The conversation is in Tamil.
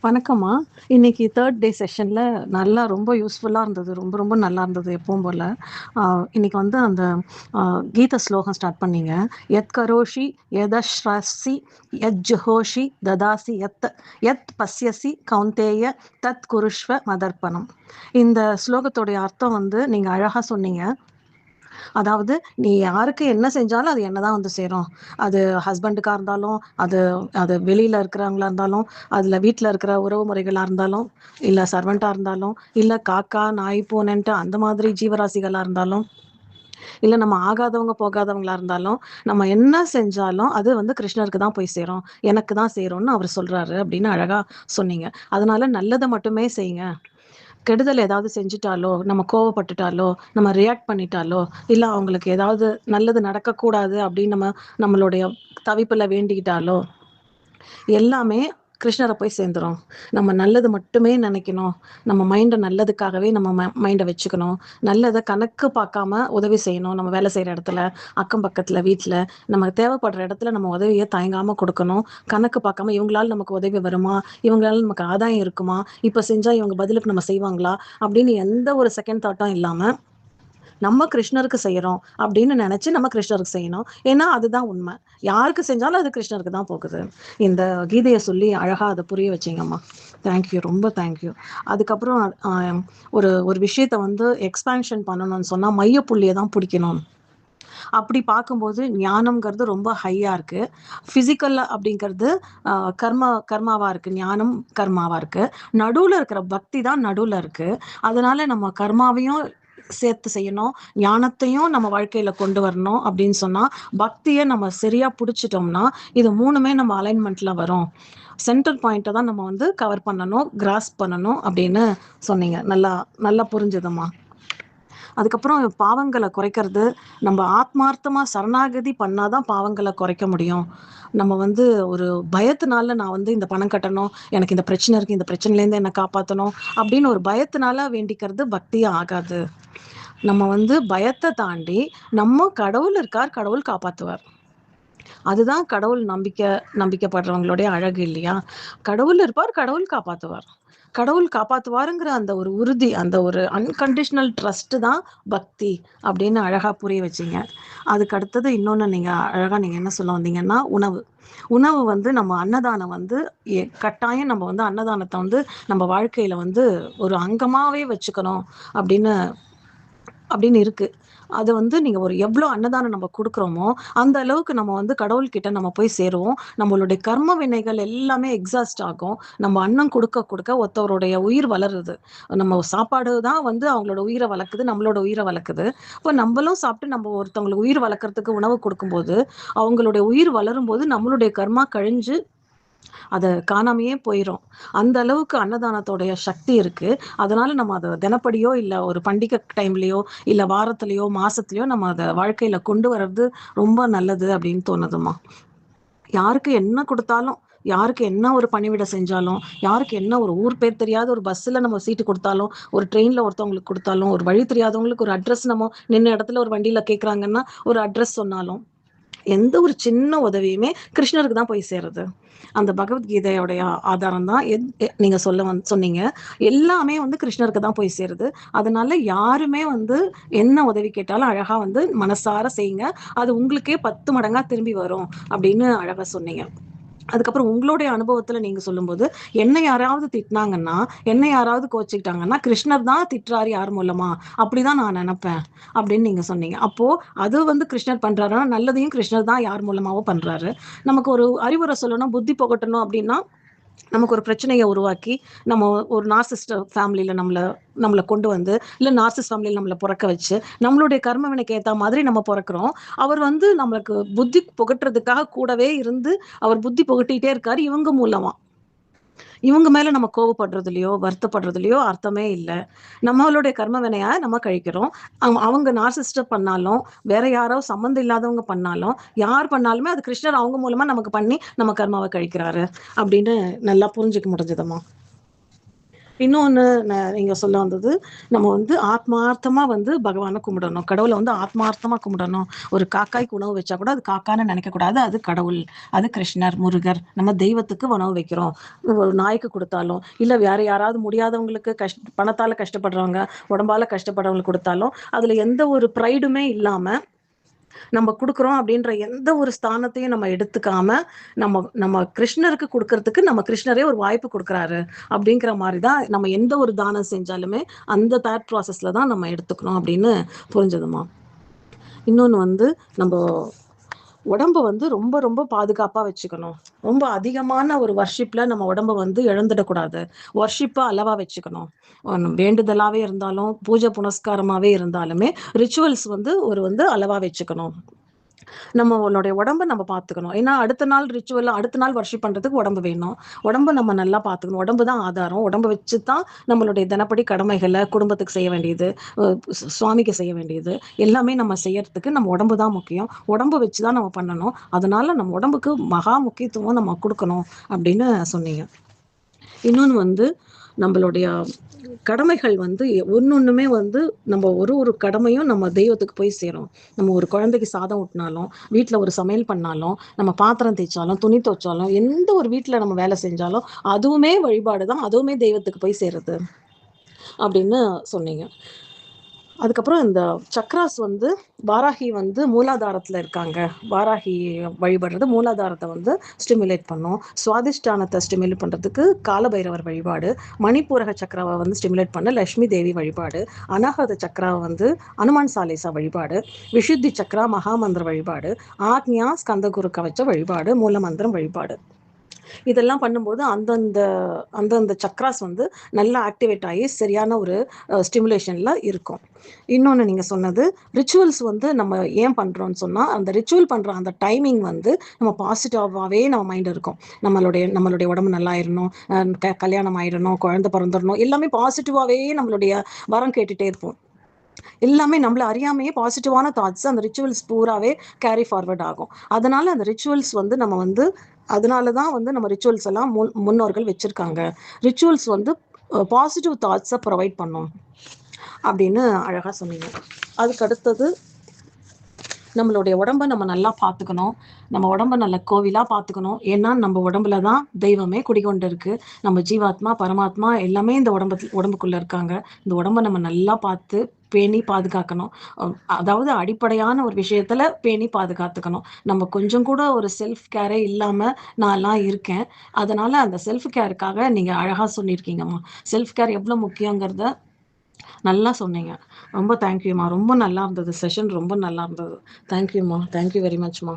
வணக்கம்மா. இன்னைக்கு 3 டே செஷன்ல நல்லா ரொம்ப யூஸ்ஃபுல்லா இருந்தது. ரொம்ப ரொம்ப நல்லா இருந்தது எப்பவும் போல. அ இன்னைக்கு வந்து அந்த கீத ஸ்லோகம் ஸ்டார்ட் பண்ணீங்க. "யத் கரோஷி யதஷ்ரஸி யஜ்ஜுஹோஷி ததாசி யத் பஸ்யசி கௌந்தேய தத் குருஷ்வ மதர்ப்பணம்." இந்த ஸ்லோகத்தோடைய அர்த்தம் வந்து நீங்க அழகா சொன்னீங்க. அதாவது நீ யாருக்கு என்ன செஞ்சாலும் அது என்னதான் வந்து சேரும். அது ஹஸ்பண்டுக்கா இருந்தாலும், அது அது வெளியில இருக்கிறவங்களா இருந்தாலும், அதுல வீட்ல இருக்கிற உறவு முறைகளா இருந்தாலும், இல்ல சர்வெண்ட்டா இருந்தாலும், இல்ல காக்கா, நாய், பூனைன்ட்டு அந்த மாதிரி ஜீவராசிகளா இருந்தாலும், இல்ல நம்ம ஆகாதவங்க, போகாதவங்களா இருந்தாலும், நம்ம என்ன செஞ்சாலும் அது வந்து கிருஷ்ணருக்கு தான் போய் சேரும். எனக்கு தான் சேரும்னு அவரு சொல்றாரு அப்படின்னு அழகா சொன்னீங்க. அதனால நல்லத மட்டுமே செய்யுங்க. கெடுதல் ஏதாவது செஞ்சுட்டாலோ, நம்ம கோவப்பட்டுட்டாலோ, நம்ம ரியாக்ட் பண்ணிட்டாலோ, இல்ல அவங்களுக்கு ஏதாவது நல்லது நடக்கக்கூடாது அப்படின்னு நம்மளுடைய தவிப்புல வேண்டிக்கிட்டாலோ, எல்லாமே கிருஷ்ணர போய் சேர்ந்துரும். நம்ம நல்லது மட்டுமே நினைக்கணும். நம்ம மைண்ட நல்லதுக்காகவே நம்ம மைண்ட வச்சுக்கணும். நல்லத கணக்கு பார்க்காம உதவி செய்யணும். நம்ம வேலை செய்ற இடத்துல, அக்கம் பக்கத்துல, வீட்ல, நமக்கு தேவைப்படுற இடத்துல நம்ம உதவிய தயங்காம குடுக்கணும். கணக்கு பார்க்காம இவங்களால நமக்கு உதவி வருமா? இவங்களால நமக்கு ஆதாயம் இருக்குமா? இப்ப செஞ்சா இவங்க பதிலுக்கு நம்ம செய்வாங்களா? அப்படின்னு எந்த ஒரு செகண்ட் தாட்டும் இல்லாம, நம்ம கிருஷ்ணருக்கு செய்யறோம் அப்படின்னு நினைச்சு நம்ம கிருஷ்ணருக்கு செய்யணும். ஏன்னா அதுதான் உண்மை. யாருக்கு செஞ்சாலும் அது கிருஷ்ணருக்கு தான் போகுது. இந்த கீதைய சொல்லி அழகா அதை புரிய வச்சீங்கம்மா. தேங்க்யூ, ரொம்ப தேங்க்யூ. அதுக்கப்புறம் ஒரு ஒரு விஷயத்த வந்து எக்ஸ்பான்ஷன் பண்ணணும்னு சொன்னா மையப்புள்ளியை தான் பிடிக்கணும். அப்படி பார்க்கும்போது ஞானம்ங்கிறது ரொம்ப ஹையா இருக்கு. பிசிக்கல் அப்படிங்கிறது கர்மாவா இருக்கு. ஞானம் கர்மாவா இருக்கு. நடுவுல இருக்கிற பக்தி தான் நடுவுல இருக்கு. அதனால நம்ம கர்மாவையும் சேர்த்து செய்யணும், ஞானத்தையும் நம்ம வாழ்க்கையில கொண்டு வரணும் அப்படின்னு சொன்னா, பக்தியை நம்ம சரியா புடிச்சிட்டோம்னா, இது மூணுமே நம்ம அலைன்மெண்ட்ல வரும். சென்டர் பாயிண்ட்டை தான் நம்ம வந்து கவர் பண்ணணும், கிராஸ்ப் பண்ணணும் அப்படின்னு சொன்னீங்க. நல்லா நல்லா புரிஞ்சுதும்மா. அதுக்கப்புறம் பாவங்கள குறைக்கிறது, நம்ம ஆத்மார்த்தமா சரணாகதி பண்ணாதான் பாவங்கள குறைக்க முடியும். நம்ம வந்து ஒரு பயத்தினால நான் வந்து இந்த பணம் கட்டணும், எனக்கு இந்த பிரச்சனை இருக்கு, இந்த பிரச்சனையிலேருந்து என்ன காப்பாத்தணும் அப்படின்னு ஒரு பயத்தினால வேண்டிக்கிறது பக்தியே ஆகாது. நம்ம வந்து பயத்த தாண்டி, நம்ம கடவுள் இருக்கார், கடவுள் காப்பாத்துவார். அதுதான் கடவுள் நம்பிக்கைப்படுறவங்களுடைய அழகு இல்லையா? கடவுள் இருப்பார், கடவுள் காப்பாத்துவார். கடவுள் காப்பாத்துவாருங்கிற அந்த ஒரு உறுதி, அந்த ஒரு அன்கண்டிஷனல் ட்ரஸ்ட் தான் பக்தி அப்படின்னு அழகா புரிய வச்சீங்க. அதுக்கு அடுத்தது இன்னொன்னு நீங்க என்ன சொல்ல வந்தீங்கன்னா, உணவு. உணவு வந்து நம்ம அன்னதானம் வந்து கட்டாயம் நம்ம வந்து அன்னதானத்த வந்து நம்ம வாழ்க்கையில வந்து ஒரு அங்கமாவே வச்சுக்கணும் அப்படின்னு அப்படின்னு இருக்கு. அது வந்து நீங்க ஒரு எவ்ளோ அன்னதானம் நம்ம குடுக்குறோமோ, அந்த அளவுக்கு நம்ம வந்து கடவுள்கிட்ட நம்ம போய் சேருவோம். நம்மளுடைய கர்ம வினைகள் எல்லாமே எக்ஸாஸ்ட் ஆகும். நம்ம அன்னம் குடுக்க குடுக்க ஒருத்தவருடைய உயிர் வளருது. நம்ம சாப்பாடு தான் வந்து அவங்களோட உயிர வளர்க்குது, நம்மளோட உயிர வளர்க்குது. அப்ப நம்பளும் சாப்பிட்டு நம்ம ஒருத்தவங்களுக்கு உயிர் வளர்க்கறதுக்கு உணவு குடுக்கும்போது, அவங்களுடைய உயிர் வளரும்போது நம்மளுடைய கர்மா கழிஞ்சு அத காணாமயே போயிரும். அந்த அளவுக்கு அன்னதானத்தோடைய சக்தி இருக்கு. அதனால நம்ம அத தினப்படியோ, இல்ல ஒரு பண்டிகை டைம்லயோ, இல்ல வாரத்திலயோ, மாசத்துலயோ நம்ம அத வாழ்க்கையில கொண்டு வர்றது ரொம்ப நல்லது அப்படின்னு தோணுதும்மா. யாருக்கு என்ன குடுத்தாலும், யாருக்கு என்ன ஒரு பணிவிடை செஞ்சாலும், யாருக்கு என்ன ஒரு ஊர் பேர் தெரியாத ஒரு பஸ்ஸுல நம்ம சீட்டு குடுத்தாலும், ஒரு ட்ரெயின்ல ஒருத்தவங்களுக்கு குடுத்தாலும், ஒரு வழி தெரியாதவங்களுக்கு ஒரு அட்ரஸ் நம்ம நின்ன இடத்துல ஒரு வண்டியில கேட்கறாங்கன்னா, ஒரு அட்ரஸ் சொன்னாலும், எந்த ஒரு சின்ன உதவியுமே கிருஷ்ணருக்கு தான் போய் சேருது. அந்த பகவத்கீதையோடைய ஆதாரம் தான் நீங்க சொன்னீங்க. எல்லாமே வந்து கிருஷ்ணருக்கு தான் போய் சேருது. அதனால யாருமே வந்து என்ன உதவி கேட்டாலும் அழகா வந்து மனசார செய்யுங்க. அது உங்களுக்கே 10 மடங்கா திரும்பி வரும் அப்படின்னு அழகா சொன்னீங்க. அதுக்கப்புறம் உங்களுடைய அனுபவத்துல நீங்க சொல்லும்போது, என்ன யாராவது திட்டினாங்கன்னா, என்ன யாராவது கோச்சுக்கிட்டாங்கன்னா, கிருஷ்ணர் தான் திட்டுறாரு யார் மூலமா? அப்படிதான் நான் நெனப்பேன். அப்படின்னு நீங்க சொன்னீங்க. அப்போ அது வந்து கிருஷ்ணர் பண்றாருன்னா, நல்லதையும் கிருஷ்ணர் தான் யார் மூலமாவோ பண்றாரு. நமக்கு ஒரு அறிவுரை சொல்லணும், புத்தி புகட்டணும் அப்படின்னா, நமக்கு ஒரு பிரச்சனைய உருவாக்கி, நம்ம ஒரு நார்சிசிஸ்ட் ஃபேமிலில நம்மள நம்மள கொண்டு வந்து, இல்ல நார்சிசிஸ்ட் ஃபேமிலில நம்மள பொறக்க வச்சு, நம்மளுடைய கர்ம வினைக்கு ஏத்தா மாதிரி நம்ம பொறக்குறோம். அவர் வந்து நம்மளுக்கு புத்தி புகட்டுறதுக்காக கூடவே இருந்து, அவர் புத்தி புகட்டிட்டே இருக்காரு இவங்க மூலமா. இவங்க மேல நம்ம கோவப்படுறதுலயோ, வருத்தப்படுறதுலயோ அர்த்தமே இல்ல. நம்மளுடைய கர்ம வினைய நம்ம கழிக்கிறோம். அவங்க நார்சிசிஸ்ட் பண்ணாலும், வேற யாரோ சம்மந்தம் இல்லாதவங்க பண்ணாலும், யார் பண்ணாலுமே அது கிருஷ்ணர் அவங்க மூலமா நமக்கு பண்ணி, நம்ம கர்மாவ கழிக்கிறாரு. அப்படின்னு நல்லா புரிஞ்சுக்க முடிஞ்சதும்மா. இன்னொன்னு நீங்க சொல்ல வந்தது, நம்ம வந்து ஆத்மார்த்தமா வந்து பகவானை கும்பிடணும். கடவுளை வந்து ஆத்மார்த்தமா கும்பிடணும். ஒரு காக்காய்க்கு உணவு வச்சா கூட அது காக்கான்னு நினைக்கக்கூடாது. அது கடவுள், அது கிருஷ்ணர், முருகர். நம்ம தெய்வத்துக்கு உணவு வைக்கிறோம். ஒரு நாய்க்கு கொடுத்தாலும், இல்லை வேற யாராவது முடியாதவங்களுக்கு பணத்தால கஷ்டப்படுறவங்க, உடம்பால கஷ்டப்படுறவங்களுக்கு கொடுத்தாலும், அதுல எந்த ஒரு ப்ரைடுமே இல்லாம நம்ம கொடுக்குறோம் அப்படின்ற எந்த ஒரு ஸ்தானத்தையும் நம்ம எடுத்துக்காம நம்ம நம்ம கிருஷ்ணருக்கு கொடுக்கறதுக்கு நம்ம கிருஷ்ணரே ஒரு வாய்ப்பு கொடுக்குறாரு அப்படிங்கிற மாதிரி தான் நம்ம எந்த ஒரு தானம் செஞ்சாலுமே அந்த தாட் ப்ராசஸ்ல தான் நம்ம எடுத்துக்கணும் அப்படின்னு புரிஞ்சதுமா. இன்னொன்று வந்து நம்ம உடம்ப வந்து ரொம்ப ரொம்ப பாதுகாப்பா வச்சுக்கணும். ரொம்ப அதிகமான ஒரு வர்ஷிப்ல நம்ம உடம்ப வந்து இழந்துடக்கூடாது. வர்ஷிப்பை அளவா வச்சுக்கணும். வேண்டுதலாவே இருந்தாலும், பூஜை புனஸ்காரமாவே இருந்தாலுமே ரிச்சுவல்ஸ் வந்து வந்து அளவா வச்சுக்கணும். நம்மளுடைய உடம்ப நம்ம பார்த்துக்கணும். ஏன்னா அடுத்த நாள் ரிச்சுவல், அடுத்த நாள் வர்ஷிப் பண்றதுக்கு உடம்பு வேணும். உடம்ப நம்ம நல்லா பார்த்துக்கணும். உடம்பு தான் ஆதாரம். உடம்ப வச்சு தான் நம்மளுடைய தினப்படி கடமைகளை குடும்பத்துக்கு செய்ய வேண்டியது, சுவாமிக்கு செய்ய வேண்டியது எல்லாமே நம்ம செய்யறதுக்கு நம்ம உடம்பு தான் முக்கியம். உடம்பு வச்சு தான் நம்ம பண்ணணும். அதனால நம்ம உடம்புக்கு மகா முக்கியத்துவம் நம்ம கொடுக்கணும் அப்படின்னு சொன்னீங்க. இன்னொன்று வந்து நம்மளுடைய கடமைகள் வந்து ஒன்னொன்னுமே வந்து நம்ம ஒரு கடமையும் நம்ம தெய்வத்துக்கு போய் சேரும். நம்ம ஒரு குழந்தைக்கு சாதம் ஊட்டினாலும், வீட்டில் ஒரு சமையல் பண்ணாலும், நம்ம பாத்திரம் தேய்ச்சாலும், துணி துவைச்சாலும், எந்த ஒரு வீட்டில் நம்ம வேலை செஞ்சாலும் அதுவுமே வழிபாடு தான், அதுவுமே தெய்வத்துக்கு போய் சேருது அப்படின்னு சொன்னீங்க. அதுக்கப்புறம் இந்த சக்ராஸ் வந்து வாராகி வந்து மூலாதாரத்தில் இருக்காங்க. வாராகி வழிபடுறது மூலாதாரத்தை வந்து ஸ்டிமுலேட் பண்ணும். சுவாதிஷ்டானத்தை ஸ்டிமுலேட் பண்ணுறதுக்கு காலபைரவர் வழிபாடு, மணிப்பூரக சக்கராவை வந்து ஸ்டிமுலேட் பண்ண லட்சுமி தேவி வழிபாடு, அனாகத சக்கராவை வந்து அனுமான் சாலேசா வழிபாடு, விஷுத்தி சக்கரா மகாமந்திர வழிபாடு, ஆக்ஞா ஸ்கந்தகுரு கவச்ச வழிபாடு, மூலமந்திரம் வழிபாடு. இதெல்லாம் பண்ணும்போது அந்தந்த அந்தந்த சக்ராஸ் வந்து நல்லா ஆக்டிவேட் ஆகி சரியான ஒரு ஸ்டிமுலேஷன்ல இருக்கும். இன்னொன்று நீங்கள் சொன்னது ரிச்சுவல்ஸ் வந்து நம்ம ஏன் பண்ணுறோம்னு சொன்னால், அந்த ரிச்சுவல் பண்ணுற அந்த டைமிங் வந்து நம்ம பாசிட்டிவாகவே நம்ம மைண்ட் இருக்கும். நம்மளுடைய உடம்பு நல்லாயிடணும், கல்யாணம் ஆயிடணும், குழந்தை பிறந்துடணும், எல்லாமே பாசிட்டிவாகவே நம்மளுடைய வரம் கேட்டுகிட்டே இருப்போம். எல்லாமே நம்மள அறியாமையே பாசிட்டிவான தாட்ஸ் அந்த ரிச்சுவல்ஸ் பூராவே கேரி ஃபார்வர்ட் ஆகும். அதனால அந்த ரிச்சுவல்ஸ் வந்து நம்ம வந்து அதனால தான் வந்து நம்ம ரிச்சுவல்ஸ் எல்லாம் முன்னோர்கள் வச்சிருக்காங்க. ரிச்சுவல்ஸ் வந்து பாசிட்டிவ் தாட்ஸை ப்ரொவைட் பண்ணும் அப்படின்னு அழகா சொன்னீங்க. அதுக்கு அடுத்தது நம்மளுடைய உடம்ப நம்ம நல்லா பார்த்துக்கணும். நம்ம உடம்ப நல்ல கோவிலாக பார்த்துக்கணும். ஏன்னா நம்ம உடம்புல தான் தெய்வமே குடிகொண்டு இருக்கு. நம்ம ஜீவாத்மா, பரமாத்மா எல்லாமே இந்த உடம்புக்குள்ள இருக்காங்க. இந்த உடம்ப நம்ம நல்லா பார்த்து பேணி பாதுகாக்கணும். அதாவது அடிப்படையான ஒரு விஷயத்துல பேணி பாதுகாத்துக்கணும். நம்ம கொஞ்சம் கூட ஒரு செல்ஃப் கேரே இல்லாம நான்லாம் இருக்கேன். அதனால அந்த செல்ஃப் கேருக்காக நீங்க அழகா சொல்லியிருக்கீங்கம்மா. செல்ஃப் கேர் எவ்வளோ முக்கியங்கிறத நல்லா சொன்னீங்க. ரொம்ப தேங்க்யூம்மா. ரொம்ப நல்லா இருந்தது. செஷன் ரொம்ப நல்லா இருந்தது. தேங்க்யூம்மா. Thank you very மச்மா.